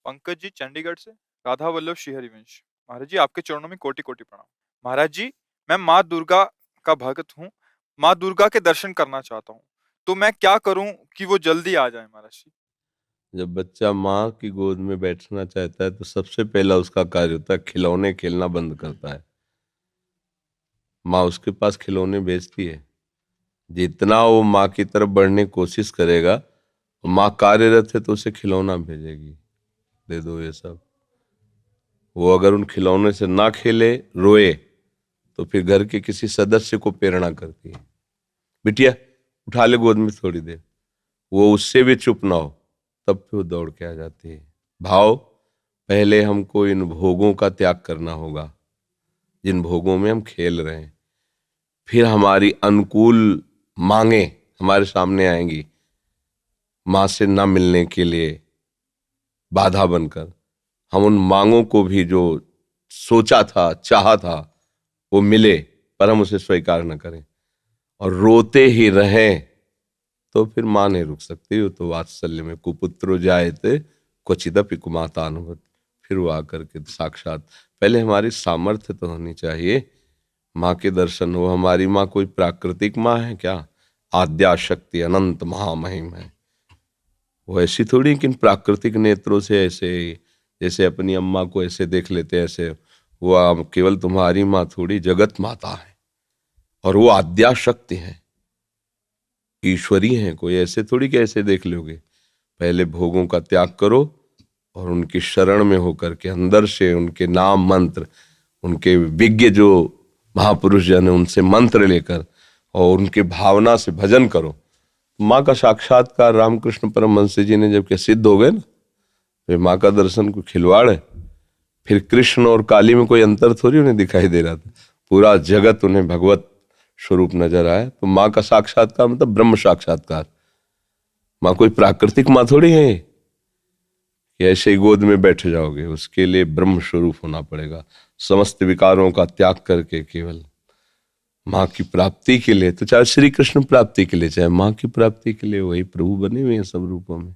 पंकज जी चंडीगढ़ से। राधा वल्लभ श्री हरिवंश। महाराज जी आपके चरणों में कोटि कोटि प्रणाम। महाराज जी मैं माँ दुर्गा का भक्त हूँ। माँ दुर्गा के दर्शन करना चाहता हूँ, तो मैं क्या करूँ कि वो जल्दी आ जाए महाराज जी। जब बच्चा माँ की गोद में बैठना चाहता है तो सबसे पहला उसका कार्य होता है खिलौने खेलना बंद करता है। माँ उसके पास खिलौने भेजती है। जितना वो माँ की तरफ बढ़ने की कोशिश करेगा, माँ कार्यरत है तो उसे खिलौना भेजेगी, दे दो ये सब। वो अगर उन खिलौने से ना खेले, रोए, तो फिर घर के किसी सदस्य को प्रेरणा करती है, बिटिया उठा ले गोद में थोड़ी देर। वो उससे भी चुप ना हो तब फिर वो दौड़ के आ जाती है। भाव, पहले हमको इन भोगों का त्याग करना होगा जिन भोगों में हम खेल रहे हैं। फिर हमारी अनुकूल मांगे हमारे सामने आएंगी, माँ से ना मिलने के लिए बाधा बनकर। हम उन मांगों को भी जो सोचा था, चाहा था, वो मिले, पर हम उसे स्वीकार न करें और रोते ही रहें, तो फिर मां नहीं रुक सकती। वो तो वात्सल्य में कुपुत्रो जायते क्वचिदपि कुमातानुभूत। फिर वो आकर के साक्षात, पहले हमारी सामर्थ्य तो होनी चाहिए माँ के दर्शन हो। हमारी माँ कोई प्राकृतिक माँ है क्या? आद्या शक्ति अनंत महामहिम है। वो ऐसी थोड़ी कि प्राकृतिक नेत्रों से ऐसे, जैसे अपनी अम्मा को ऐसे देख लेते हैं ऐसे। वो केवल तुम्हारी माँ थोड़ी, जगत माता है और वो आद्या शक्ति है, ईश्वरी है। कोई ऐसे थोड़ी कि ऐसे देख लोगे। पहले भोगों का त्याग करो और उनकी शरण में होकर के अंदर से उनके नाम मंत्र, उनके विज्ञ जो महापुरुष जन है उनसे मंत्र लेकर और उनके भावना से भजन करो। माँ का साक्षात्कार रामकृष्ण परमहंस जी ने जब के सिद्ध हो गए ना, फिर माँ का दर्शन को खिलवाड़ है। फिर कृष्ण और काली में कोई अंतर थोड़ी उन्हें दिखाई दे रहा था, पूरा जगत उन्हें भगवत स्वरूप नजर आया। तो माँ का साक्षात्कार मतलब ब्रह्म साक्षात्कार। माँ कोई प्राकृतिक माँ थोड़ी है कि ऐसे ही गोद में बैठ जाओगे। उसके लिए ब्रह्म स्वरूप होना पड़ेगा, समस्त विकारों का त्याग करके केवल माँ की प्राप्ति के लिए। तो चाहे श्री कृष्ण प्राप्ति के लिए, चाहे माँ की प्राप्ति के लिए, वही प्रभु बने हुए हैं सब रूपों में।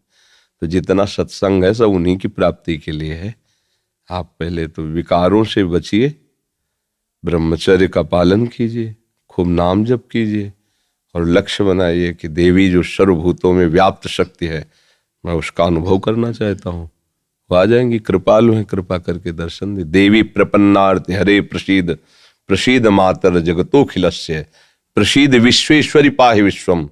तो जितना सत्संग है सब उन्हीं की प्राप्ति के लिए है। आप पहले तो विकारों से बचिए, ब्रह्मचर्य का पालन कीजिए, खूब नाम जप कीजिए और लक्ष्य बनाइए कि देवी जो सर्वभूतों में व्याप्त शक्ति है, मैं उसका अनुभव करना चाहता हूँ। वो आ जाएंगी, कृपालु हैं, कृपा करके दर्शन दे। देवी प्रपन्नार्थ हरे प्रसीद, प्रसीद मातर जगतोखिलस्य, प्रसीद विश्वेश्वरी पाहि विश्वम,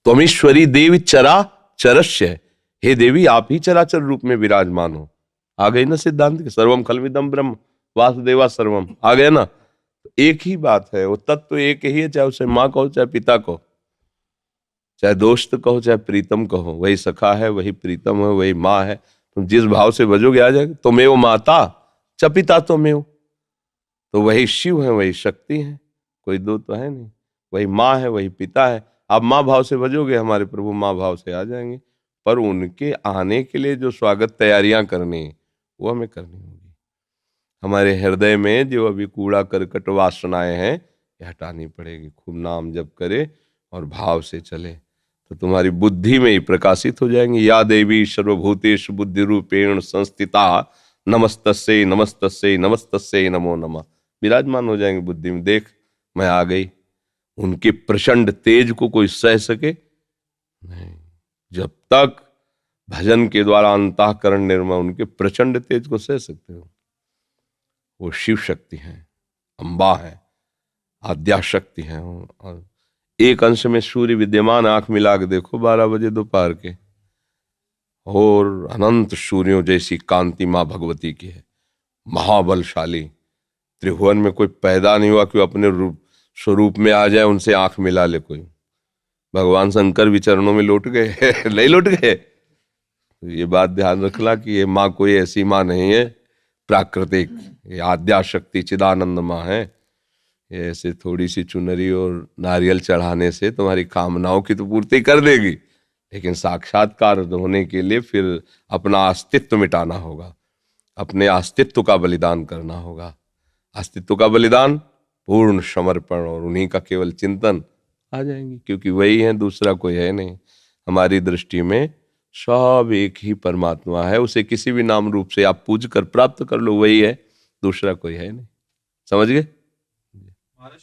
त्वमीश्वरी देवी चरा चरस्य। हे देवी आप ही चराचर रूप में विराजमान हो। आ गई ना सिद्धांत के सर्वम खलविदम ब्रह्म वासुदेवा सर्वम, आ गया ना। तो एक ही बात है, वो तत्व एक ही है, चाहे उसे माँ कहो चाहे पिता कहो, चाहे दोस्त कहो चाहे प्रीतम कहो। वही सखा है, वही प्रीतम है, वही माँ है। तुम जिस भाव से भजोगे आ जाएगा। तुम्हें माता च पिता तुम्हें, तो वही शिव है, वही शक्ति है, कोई दो तो है नहीं। वही माँ है, वही पिता है। आप माँ भाव से भजोगे, हमारे प्रभु माँ भाव से आ जाएंगे। पर उनके आने के लिए जो स्वागत तैयारियां करनी वो हमें करनी होगी। हमारे हृदय में जो अभी कूड़ा करकट वासनाएं हैं ये हटानी पड़ेगी। खूब नाम जप करे और भाव से चले तो तुम्हारी बुद्धि में ही प्रकाशित हो जाएंगी। या देवी सर्वभूतेषु बुद्धि रूपेण संस्थिता नमस्तस्यै नमस्तस्यै नमस्तस्यै नमो नमः। विराजमान हो जाएंगे बुद्धि में। देख मैं आ गई। उनके प्रचंड तेज को कोई सह सके नहीं। जब तक भजन के द्वारा अंतःकरण निर्मल, उनके प्रचंड तेज को सह सकते हो। वो शिव शक्ति है, अम्बा है, आद्या शक्ति है। और एक अंश में सूर्य विद्यमान, आंख मिला के देखो 12 बजे दोपहर के, और अनंत सूर्यों जैसी कांति मां भगवती की है। महाबलशाली, त्रिभुवन में कोई पैदा नहीं हुआ कि अपने रूप स्वरूप में आ जाए, उनसे आंख मिला ले कोई। भगवान शंकर भी चरणों में लौट गए नहीं लौट गए। तो ये बात ध्यान रखना कि ये माँ कोई ऐसी माँ नहीं है प्राकृतिक, ये आद्या शक्ति चिदानंद माँ है। ये ऐसे थोड़ी सी चुनरी और नारियल चढ़ाने से तुम्हारी कामनाओं की तो पूर्ति कर देगी, लेकिन साक्षात्कार होने के लिए फिर अपना अस्तित्व मिटाना होगा, अपने अस्तित्व का बलिदान करना होगा। अस्तित्व का बलिदान, पूर्ण समर्पण और उन्हीं का केवल चिंतन, आ जाएंगी। क्योंकि वही है, दूसरा कोई है नहीं हमारी दृष्टि में। सब एक ही परमात्मा है, उसे किसी भी नाम रूप से आप पूज कर प्राप्त कर लो, वही है, दूसरा कोई है नहीं। समझ गए?